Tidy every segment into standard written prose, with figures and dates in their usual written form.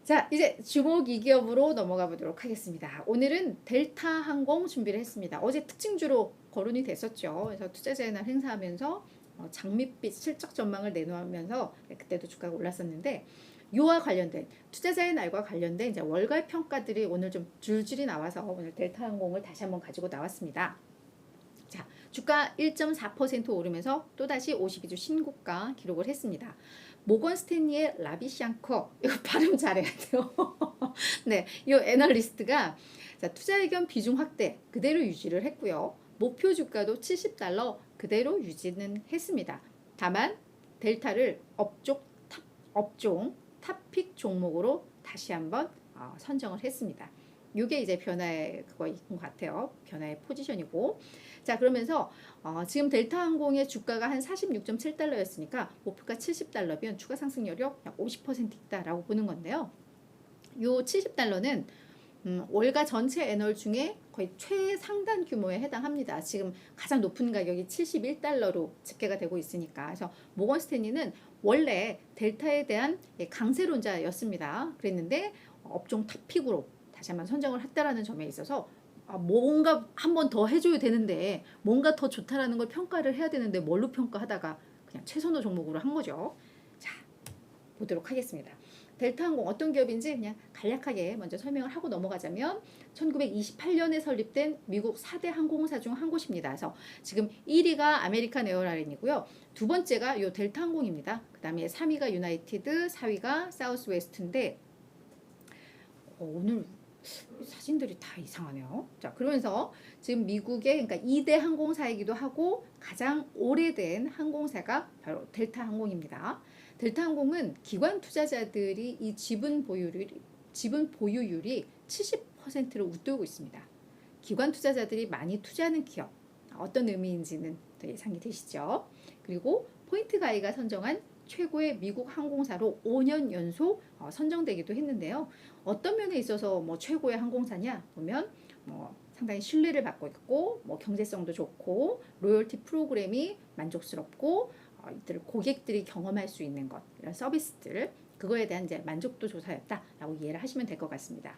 자, 이제 주목 2기업으로 넘어가 보도록 하겠습니다. 오늘은 델타 항공 준비를 했습니다. 어제 특징주로 거론이 됐었죠. 그래서 투자자의 날 행사하면서 장밋빛 실적 전망을 내놓으면서 그때도 주가가 올랐었는데, 요와 관련된 투자자의 날과 관련된 이제 월가 평가들이 오늘 좀 줄줄이 나와서 오늘 델타 항공을 다시 한번 가지고 나왔습니다. 자, 주가 1.4% 오르면서 또다시 52주 신고가 기록을 했습니다. 모건 스탠리의 라비샹커, 이거 발음 잘해야 돼요. 네, 이 애널리스트가 자, 투자 의견 비중 확대 그대로 유지를 했고요. 목표 주가도 70달러 그대로 유지는 했습니다. 다만 델타를 업종 탑픽 종목으로 다시 한번 선정을 했습니다. 이게 이제 변화의 그거인 것 같아요. 변화의 포지션이고. 자, 그러면서 지금 델타항공의 주가가 한 46.7달러였으니까 목표가 70달러면 추가 상승률이 약 50% 있다라고 보는 건데요. 요 70달러는 월가 전체 애널 중에 거의 최상단 규모에 해당합니다. 지금 가장 높은 가격이 71달러로 집계가 되고 있으니까. 그래서 모건 스탠리는 원래 델타에 대한 강세론자였습니다. 그랬는데 업종 탑픽으로 다시 한번 선정을 했다라는 점에 있어서 뭔가 한 번 더 해줘야 되는데 뭔가 더 좋다라는 걸 평가를 해야 되는데 뭘로 평가하다가 그냥 최선호 종목으로 한 거죠. 자, 보도록 하겠습니다. 델타항공 어떤 기업인지 그냥 간략하게 먼저 설명을 하고 넘어가자면 1928년에 설립된 미국 4대 항공사 중 한 곳입니다. 그래서 지금 1위가 아메리칸 에어라인이고요. 두 번째가 요 델타항공입니다. 그 다음에 3위가 유나이티드, 4위가 사우스웨스트인데 오늘 사진들이 다 이상하네요. 자, 그러면서 지금 미국의 그러니까 2대 항공사이기도 하고 가장 오래된 항공사가 바로 델타 항공입니다. 델타 항공은 기관 투자자들이 이 지분 보유율이 70%를 웃돌고 있습니다. 기관 투자자들이 많이 투자하는 기업, 어떤 의미인지는 또 예상이 되시죠? 그리고 포인트가이가 선정한 최고의 미국 항공사로 5년 연속 선정되기도 했는데요. 어떤 면에 있어서 뭐 최고의 항공사냐 보면 상당히 신뢰를 받고 있고 경제성도 좋고 로열티 프로그램이 만족스럽고 이들 고객들이 경험할 수 있는 것 이런 서비스들 그거에 대한 이제 만족도 조사였다라고 이해를 하시면 될 것 같습니다.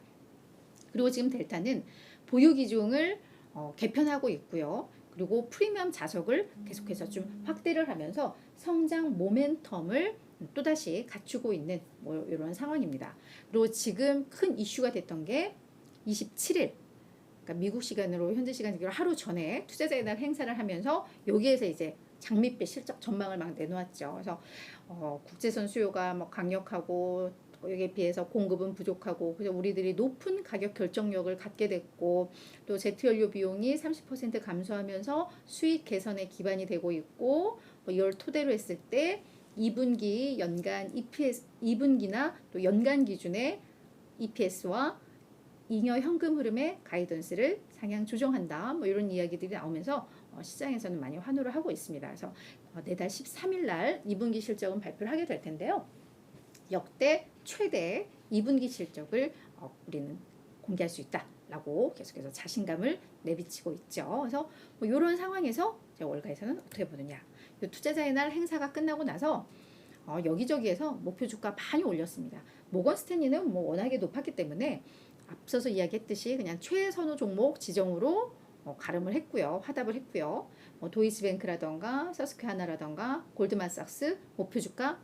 그리고 지금 델타는 보유 기종을 개편하고 있고요. 그리고 프리미엄 좌석을 계속해서 좀 확대를 하면서 성장 모멘텀을 또다시 갖추고 있는 이런 상황입니다. 그리고 지금 큰 이슈가 됐던 게 27일 그러니까 미국 시간으로 현재 시간으로 하루 전에 투자자의 날 행사를 하면서 여기에서 이제 장밋빛 실적 전망을 막 내놓았죠. 그래서 국제선 수요가 강력하고 여기에 비해서 공급은 부족하고 그래서 우리들이 높은 가격 결정력을 갖게 됐고 또 제트연료 비용이 30% 감소하면서 수익 개선에 기반이 되고 있고 이걸 토대로 했을 때 2분기 연간 EPS 2분기나 또 연간 기준의 EPS와 잉여 현금 흐름의 가이던스를 상향 조정한다. 이런 이야기들이 나오면서 시장에서는 많이 환호를 하고 있습니다. 그래서 내달 13일 날 2분기 실적은 발표를 하게 될 텐데요. 역대 최대 2분기 실적을 우리는 공개할 수 있다라고 계속해서 자신감을 내비치고 있죠. 그래서 이런 상황에서 월가에서는 어떻게 보느냐. 투자자의 날 행사가 끝나고 나서 여기저기에서 목표 주가 많이 올렸습니다. 모건 스탠리는 워낙에 높았기 때문에 앞서서 이야기했듯이 그냥 최선호 종목 지정으로 가름을 했고요. 화답을 했고요. 도이치뱅크라던가 서스퀘하나라던가 골드만삭스 목표 주가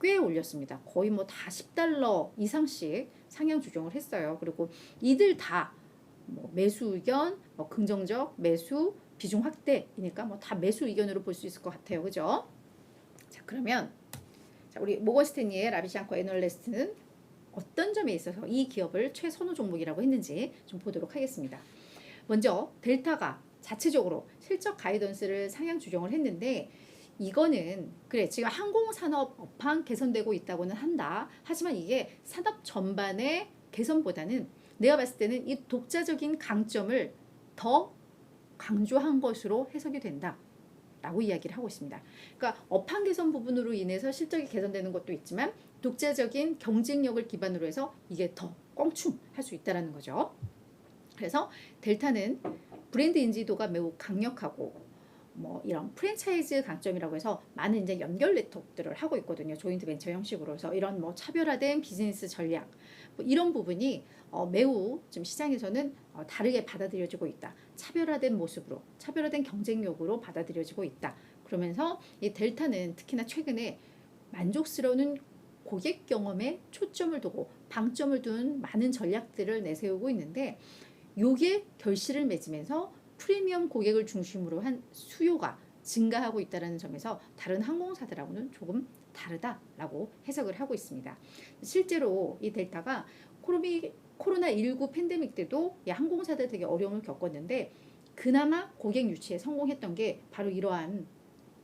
꽤 올렸습니다. 거의 다 10달러 이상씩 상향 조정을 했어요. 그리고 이들 다 매수 의견, 긍정적 매수 비중 확대이니까 다 매수 의견으로 볼 수 있을 것 같아요. 그죠? 자, 그러면 우리 모건 스탠리의 라비샹커 애널리스트는 어떤 점에 있어서 이 기업을 최선호 종목이라고 했는지 좀 보도록 하겠습니다. 먼저 델타가 자체적으로 실적 가이던스를 상향 조정을 했는데 이거는 그래 지금 항공산업 업황 개선되고 있다고는 한다. 하지만 이게 산업 전반의 개선보다는 내가 봤을 때는 이 독자적인 강점을 더 강조한 것으로 해석이 된다. 라고 이야기를 하고 있습니다. 그러니까 업황 개선 부분으로 인해서 실적이 개선되는 것도 있지만 독자적인 경쟁력을 기반으로 해서 이게 더 껑충할 수 있다는 거죠. 그래서 델타는 브랜드 인지도가 매우 강력하고 뭐 이런 프랜차이즈 강점이라고 해서 많은 이제 연결 네트워크들을 하고 있거든요. 조인트 벤처 형식으로 해서 이런 뭐 차별화된 비즈니스 전략 뭐 이런 부분이 매우 좀 시장에서는 다르게 받아들여지고 있다. 차별화된 모습으로, 차별화된 경쟁력으로 받아들여지고 있다. 그러면서 이 델타는 특히나 최근에 만족스러운 고객 경험에 초점을 두고 방점을 둔 많은 전략들을 내세우고 있는데 요게 결실을 맺으면서 프리미엄 고객을 중심으로 한 수요가 증가하고 있다는 점에서 다른 항공사들하고는 조금 다르다라고 해석을 하고 있습니다. 실제로 이 델타가 코로나19 팬데믹 때도 이 항공사들 되게 어려움을 겪었는데 그나마 고객 유치에 성공했던 게 바로 이러한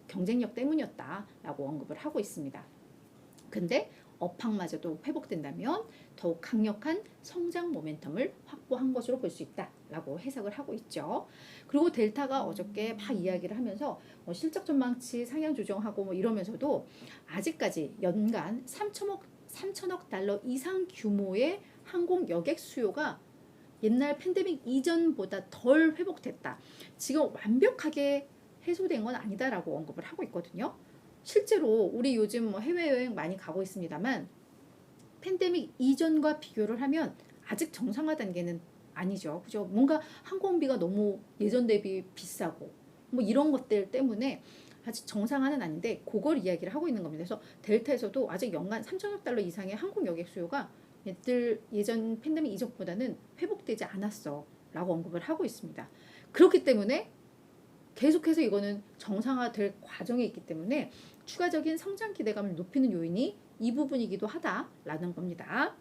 경쟁력 때문이었다라고 언급을 하고 있습니다. 근데 업황마저도 회복된다면 더욱 강력한 성장 모멘텀을 확보한 것으로 볼 수 있다라고 해석을 하고 있죠. 그리고 델타가 어저께 막 이야기를 하면서 실적 전망치 상향 조정하고 뭐 이러면서도 아직까지 연간 3천억 달러 이상 규모의 항공 여객 수요가 옛날 팬데믹 이전보다 덜 회복됐다. 지금 완벽하게 해소된 건 아니다라고 언급을 하고 있거든요. 실제로 우리 요즘 뭐 해외여행 많이 가고 있습니다만 팬데믹 이전과 비교를 하면 아직 정상화 단계는 아니죠. 그죠? 뭔가 항공비가 너무 예전 대비 비싸고 뭐 이런 것들 때문에 아직 정상화는 아닌데 그걸 이야기를 하고 있는 겁니다. 그래서 델타에서도 아직 연간 3천억 달러 이상의 항공 여객 수요가 예전 팬데믹 이전보다는 회복되지 않았어 라고 언급을 하고 있습니다. 그렇기 때문에 계속해서 이거는 정상화될 과정에 있기 때문에 추가적인 성장 기대감을 높이는 요인이 이 부분이기도 하다라는 겁니다.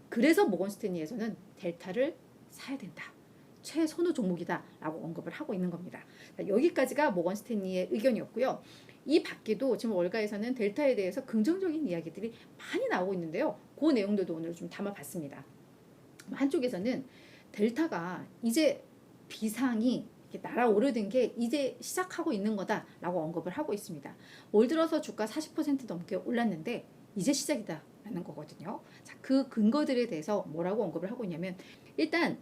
그래서 모건 스탠리에서는 델타를 사야 된다. 최선호 종목이다라고 언급을 하고 있는 겁니다. 여기까지가 모건 스탠리의 의견이었고요. 이 밖에도 지금 월가에서는 델타에 대해서 긍정적인 이야기들이 많이 나오고 있는데요. 그 내용들도 오늘 좀 담아봤습니다. 한쪽에서는 델타가 이제 비상이 날아오르는 게 이제 시작하고 있는 거다라고 언급을 하고 있습니다. 올 들어서 주가 40% 넘게 올랐는데 이제 시작이다라는 거거든요. 자, 그 근거들에 대해서 뭐라고 언급을 하고 있냐면 일단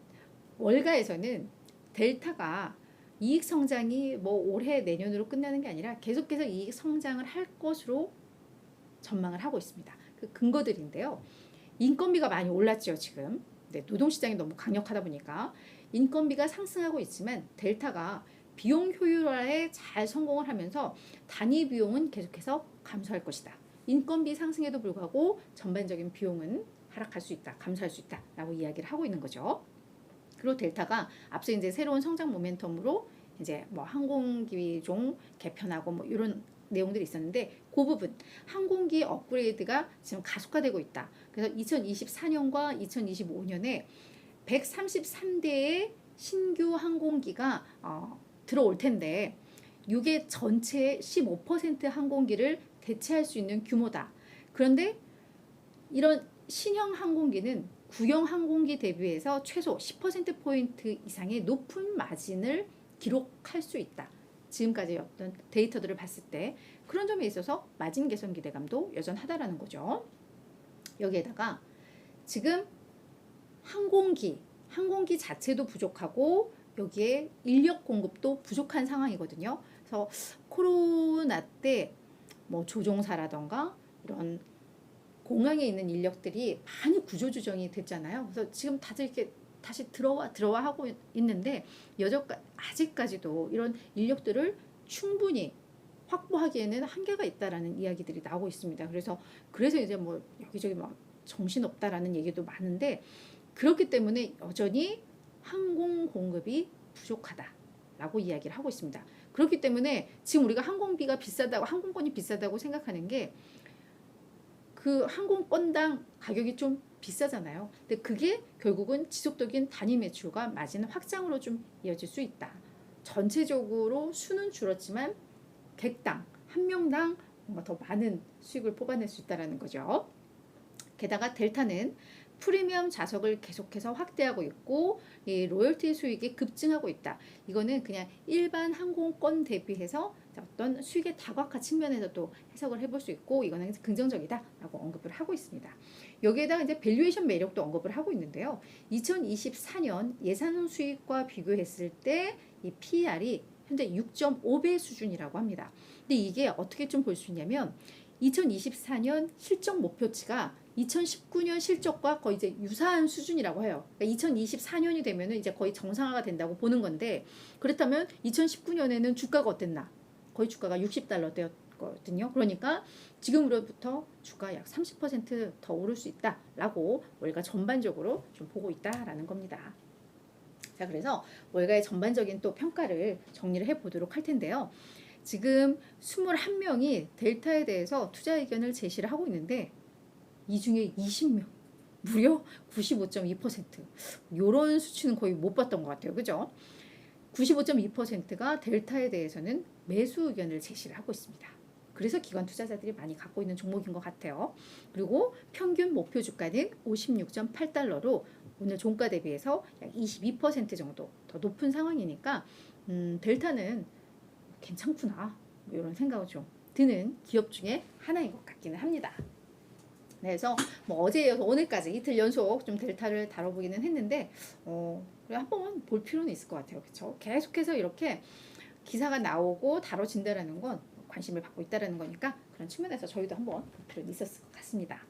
월가에서는 델타가 이익 성장이 뭐 올해 내년으로 끝나는 게 아니라 계속해서 이익 성장을 할 것으로 전망을 하고 있습니다. 그 근거들인데요. 인건비가 많이 올랐죠, 지금. 네, 노동시장이 너무 강력하다 보니까 인건비가 상승하고 있지만 델타가 비용 효율화에 잘 성공을 하면서 단위 비용은 계속해서 감소할 것이다. 인건비 상승에도 불구하고 전반적인 비용은 하락할 수 있다, 감소할 수 있다라고 이야기를 하고 있는 거죠. 그리고 델타가 앞서 이제 새로운 성장 모멘텀으로 이제 뭐 항공기종 개편하고 뭐 이런 내용들이 있었는데 그 부분 항공기 업그레이드가 지금 가속화되고 있다. 그래서 2024년과 2025년에 133대의 신규 항공기가 들어올 텐데 이게 전체의 15% 항공기를 대체할 수 있는 규모다. 그런데 이런 신형 항공기는 구형 항공기 대비해서 최소 10%포인트 이상의 높은 마진을 기록할 수 있다. 지금까지 어떤 데이터들을 봤을 때 그런 점에 있어서 마진 개선 기대감도 여전하다라는 거죠. 여기에다가 지금 항공기 자체도 부족하고 여기에 인력 공급도 부족한 상황이거든요. 그래서 코로나 때 뭐 조종사라던가 이런 공항에 있는 인력들이 많이 구조조정이 됐잖아요. 그래서 지금 다들 이렇게 다시 들어와 하고 있는데 아직까지도 이런 인력들을 충분히 확보하기에는 한계가 있다라는 이야기들이 나오고 있습니다. 그래서 이제 뭐 여기저기 막 정신없다라는 얘기도 많은데 그렇기 때문에 여전히 항공 공급이 부족하다라고 이야기를 하고 있습니다. 그렇기 때문에 지금 우리가 항공비가 비싸다고 항공권이 비싸다고 생각하는 게 그 항공권당 가격이 좀 비싸잖아요. 근데 그게 결국은 지속적인 단위 매출과 마진 확장으로 좀 이어질 수 있다. 전체적으로 수는 줄었지만 객당 한 명당 뭔가 더 많은 수익을 뽑아낼 수 있다는 거죠. 게다가 델타는 프리미엄 좌석을 계속해서 확대하고 있고 이 로열티 수익이 급증하고 있다. 이거는 그냥 일반 항공권 대비해서 어떤 수익의 다각화 측면에서도 해석을 해볼 수 있고 이거는 긍정적이다라고 언급을 하고 있습니다. 여기에다가 이제 밸류에이션 매력도 언급을 하고 있는데요. 2024년 예상 수익과 비교했을 때 이 PER이 현재 6.5배 수준이라고 합니다. 근데 이게 어떻게 좀 볼 수 있냐면 2024년 실적 목표치가 2019년 실적과 거의 이제 유사한 수준이라고 해요. 그러니까 2024년이 되면은 이제 거의 정상화가 된다고 보는 건데, 그렇다면 2019년에는 주가가 어땠나? 거의 주가가 60달러대였거든요. 그러니까 지금으로부터 주가 약 30% 더 오를 수 있다라고 월가 전반적으로 좀 보고 있다라는 겁니다. 자, 그래서 월가의 전반적인 또 평가를 정리를 해보도록 할 텐데요. 지금 21명이 델타에 대해서 투자 의견을 제시를 하고 있는데, 이 중에 20명, 무려 95.2%. 이런 수치는 거의 못 봤던 것 같아요. 그죠? 95.2%가 델타에 대해서는 매수 의견을 제시를 하고 있습니다. 그래서 기관 투자자들이 많이 갖고 있는 종목인 것 같아요. 그리고 평균 목표 주가는 56.8달러로 오늘 종가 대비해서 약 22% 정도 더 높은 상황이니까 델타는 괜찮구나, 뭐 이런 생각이 좀 드는 기업 중에 하나인 것 같기는 합니다. 네, 그래서 뭐 어제 이어서 오늘까지 이틀 연속 좀 델타를 다뤄보기는 했는데 한번 볼 필요는 있을 것 같아요. 그렇죠? 계속해서 이렇게 기사가 나오고 다뤄진다라는 건 관심을 받고 있다라는 거니까, 그런 측면에서 저희도 한번 볼 필요는 있었을 것 같습니다.